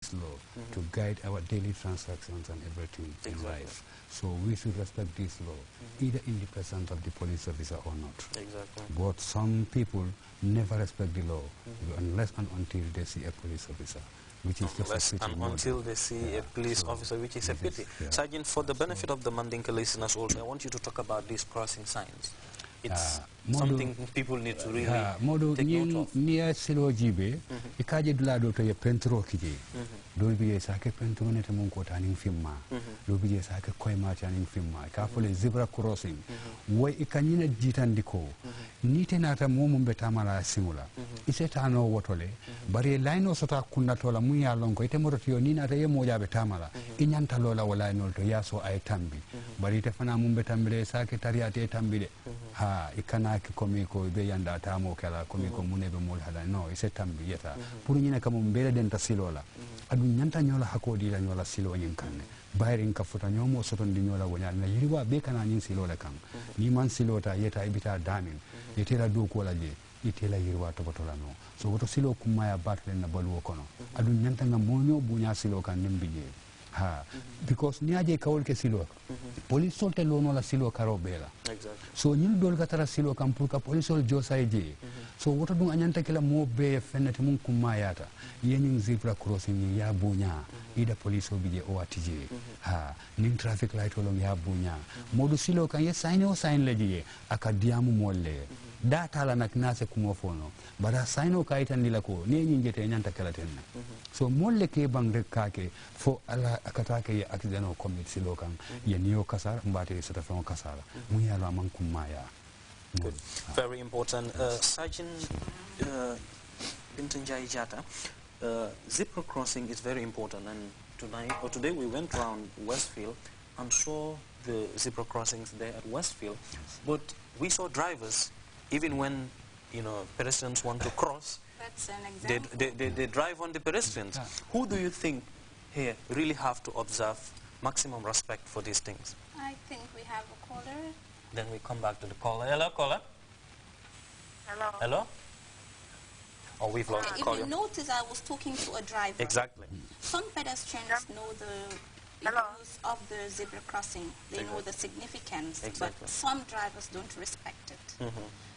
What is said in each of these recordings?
law to guide our daily transactions and everything in life. So we should respect this law, either in the presence of the police officer or not. Exactly. But some people never respect the law unless and until they see a police officer, which is just a pity. Until they see a police officer, which is a pity. Sergeant, for the benefit of the Mandinka listeners also, I want you to talk about these crossing signs. It's something people need to really take note of. Near Silo Jibe, the Kaji Dulado to a pentro kiji. Dolby is like a pentro netamunko turning filma. Dolby is like a koima turning filma. Careful zebra crossing. Why a canina jitandiko. Nitinata mumum betamala simula. It's a tano watole. But a line of sota kunatola muya longo, itemorotio nina re moja betamala. Inyantalola wala no to yaso I tambi. But it fana mumbetambre saketariate tambide. Ikanaki komiko be yanda tamo kala komiko munebe mulhala no ise tambi yeta pour ñina kam mbele den tasilola adu nyanta nyola hakodi la nyola silo nyinkanne bayrin ka futa nyomo soton di nyola wonya na yiriwa be kana nyin silola kam ni man silota yeta ibita damin yetela do ko la je itela yiriwa to botola no so woto silo kumaya batle na balu kono adu nyanta ngam monyo bunya silo kan nimbije because niaje kawol ke silo police solte lono la silo karo bela so ñil dol gatara silo kam pour ka police sol josay je so woto dum anyanta kala mo be fenete mun kumayata yenin zebra crossing ni ya bunya ida police obije o atije ning traffic light olong ya bunya modu silo kan ye sign o sign leje aka diamu molle data la nak nase kumo fono bara sign o kaita ndila ko ne nyingete nyanta kala ten so molle ke bang kake fo ala akatake ye accident o commit silo kan ye niyo kasar mbate sota fon kasara mu yalo man kumaya. Good. Very important. Sergeant Bintanjai Jata, zebra crossing is very important, and today we went around Westfield and saw the zebra crossings there at Westfield, but we saw drivers, even when pedestrians want to cross, that's an example. they drive on the pedestrians. Who do you think here really have to observe maximum respect for these things? I think we have a caller. Then we come back to the caller. Hello, caller. Hello. Hello. Oh, we've lost the caller. If you notice, I was talking to a driver. Exactly. Some pedestrians know the use of the zebra crossing. They know the significance, but some drivers don't respect it.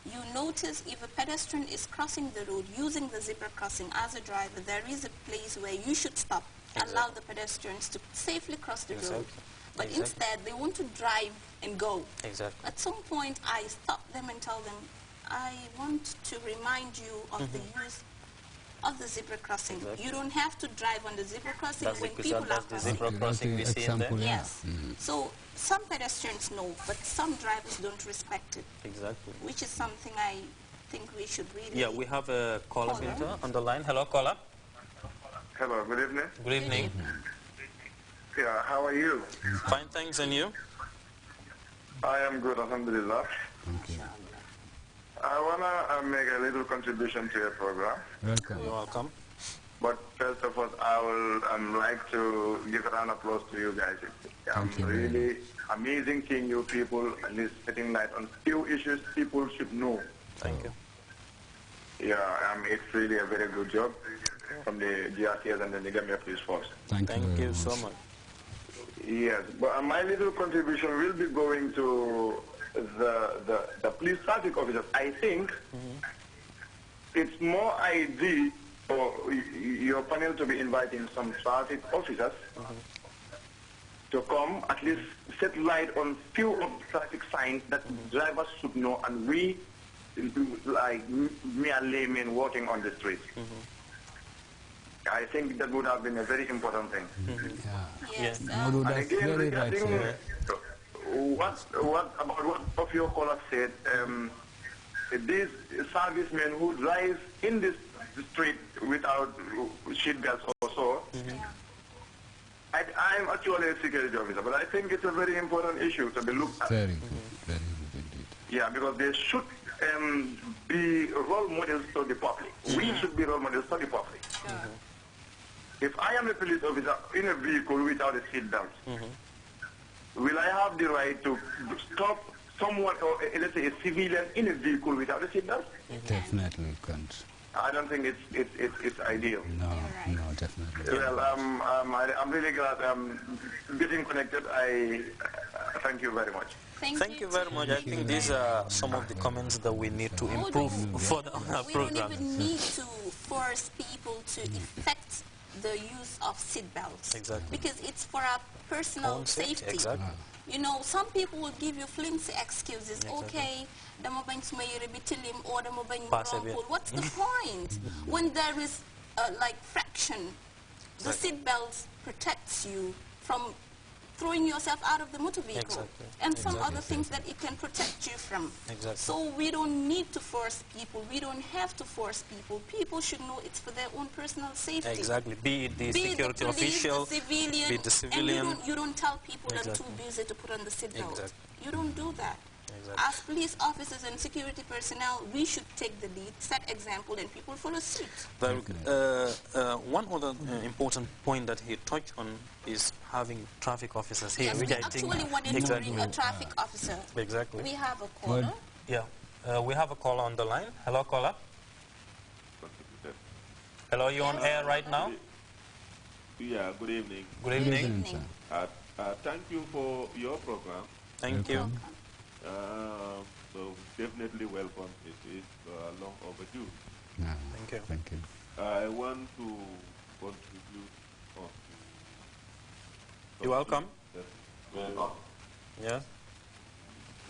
You notice if a pedestrian is crossing the road using the zebra crossing, as a driver, there is a place where you should stop, allow the pedestrians to safely cross the road. But instead, they want to drive and go. At some point, I stop them and tell them, I want to remind you of the use of the zebra crossing. You don't have to drive on the zebra crossing when people are crossing. Zebra crossing we see in there. Yes. So some pedestrians know, but some drivers don't respect it. Exactly. Which is something I think we should really... Yeah, we have a caller on the line. Hello, caller. Hello, good evening. Good evening. Yeah, how are you? Fine, thanks, and you? I am good, alhamdulillah. I want to make a little contribution to your program. Welcome. You're welcome. But first of all, I would like to give a round of applause to you guys. Really amazing thing you people at least setting light on few issues people should know. Thank you. Yeah, it's really a very good job from the GRTs and the Gambia Police Force. Thank you so much. Yes, but my little contribution will be going to the police traffic officers. I think it's more ideal for your panel to be inviting some traffic officers to come at least set light on few of the traffic signs that drivers should know, and we, like mere laymen walking on the street. I think that would have been a very important thing. Yes. That's very right, what about what of your callers said, these servicemen who drive in this street without seat belts or so, I'm actually a security officer, but I think it's a very important issue to be looked at. Very good, very good indeed. Yeah, because they should be role models to the public. We should be role models to the public. If I am a police officer in a vehicle without a seat belt, will I have the right to stop someone, or let's say a civilian in a vehicle without a seat belt? Definitely can't. I don't think it's ideal. No, right. no, definitely. Well, I'm really glad I'm getting connected. I thank you very much. Thank you very much. I think these are some of the comments that we need to improve further on our program. We don't even need to force people to effect the use of seat belts. Exactly. Because it's for our personal Own safety. Exactly. You know, some people will give you flimsy excuses. Exactly. Okay, the mobile or the mobile. What's the point? When there is like fraction, the seat belt protects you from throwing yourself out of the motor vehicle and some other things that it can protect you from. So we don't need to force people. We don't have to force people. People should know it's for their own personal safety. Exactly. Be it the security the police, official, the civilian, be it the civilian. And you don't tell people I'm too busy to put on the seatbelt. You don't do that. Exactly. As police officers and security personnel, we should take the lead, set example, and people follow suit. Very good. One other important point that he touched on is having traffic officers here, Yes, which we I think actually wanted to bring a traffic officer. Exactly. We have a caller. Yeah, we have a caller on the line. Hello, caller. Hello, you on air right now? Yeah, good evening. Good evening. Thank you for your program. Thank you. So definitely welcome. It is long overdue. No, thank you. Thank you. I want to contribute on. You're welcome. Welcome. Yeah.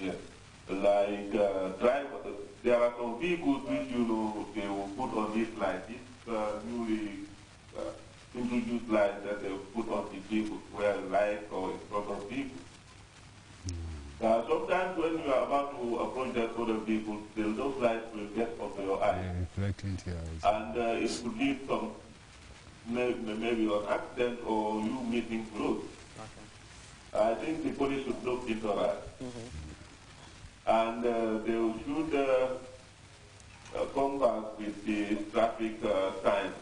Yes. Like driver, there are some vehicles which they will put on this line. This newly introduced line that they will put on the vehicles where light or in front of vehicles. Sometimes when you are about to approach that sort of vehicle, those lights will get onto your eyes. Reflect into your eyes. And it could lead some, maybe an accident or you missing road. I think the police should look into that. And they should come back with the traffic signs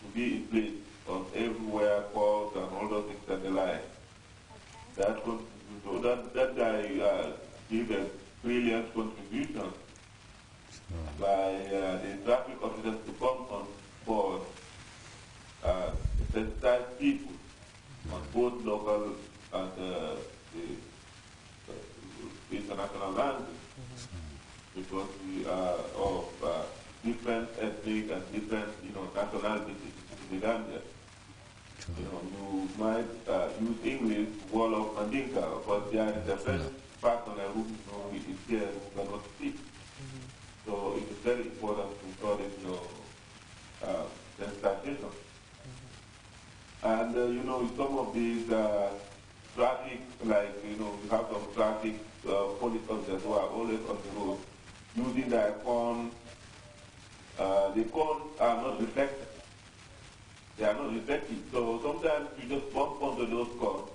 to be in place on everywhere, calls and all those things that they like. So that guy gave a brilliant contribution by the traffic officers to come on board, sensitize people on both local and the international language, because we are of different ethnic and different nationalities in the Gambia. You might use English, Wolof, Mandinka, but there is a French partner who is here who cannot speak. So it is very important to call it sensitization. And some of these traffic, like we have some traffic police officers who are always on the road using their phone. The phones are not reflected. They are not effective. So sometimes you just bump onto those calls.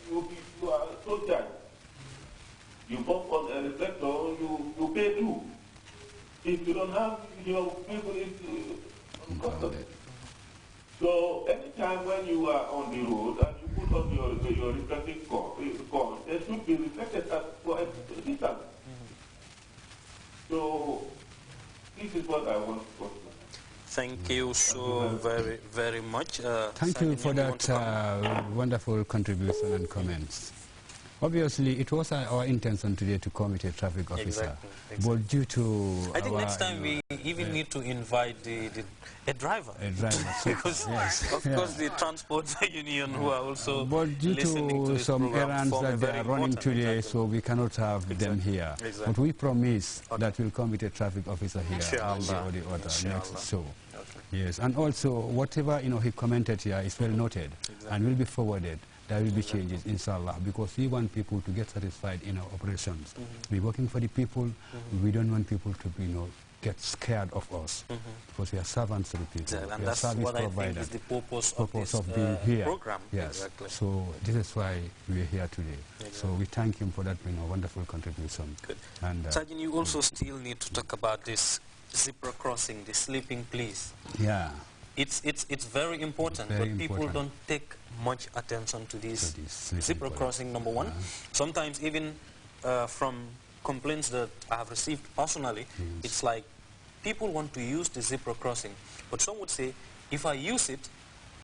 You are so charged. You bump on a reflector, you pay too. If you don't have, people is uncomfortable. So anytime when you are on the road and you put on your reflective cone, they should be reflected for a distance. So this is what I want to talk about. Thank you so very, very much. Thank you for that wonderful contribution and comments. Obviously, it was our intention today to commit a traffic officer, but due to I think next time we even need to invite a driver. A driver, because of course the transport union who are also but due to some errands that they are running today, so we cannot have them here. But we promise that we'll commit a traffic officer here or the other next show. Yes, and also whatever he commented here is well noted and will be forwarded. There will be changes, inshallah, because we want people to get satisfied in our operations. We're working for the people. We don't want people to get scared of us, because we are servants to the people. And we are that's service what I providers. think is the purpose of being here. Program. Yes. Exactly. So this is why we are here today. So we thank him for that wonderful contribution. Good. And Sergeant, you also still need to talk about this zebra crossing, the sleeping police. Yeah. It's very important, but people don't take much attention to this zebra crossing, number one. Sometimes even from complaints that I have received personally, it's like people want to use the zebra crossing. But some would say, if I use it,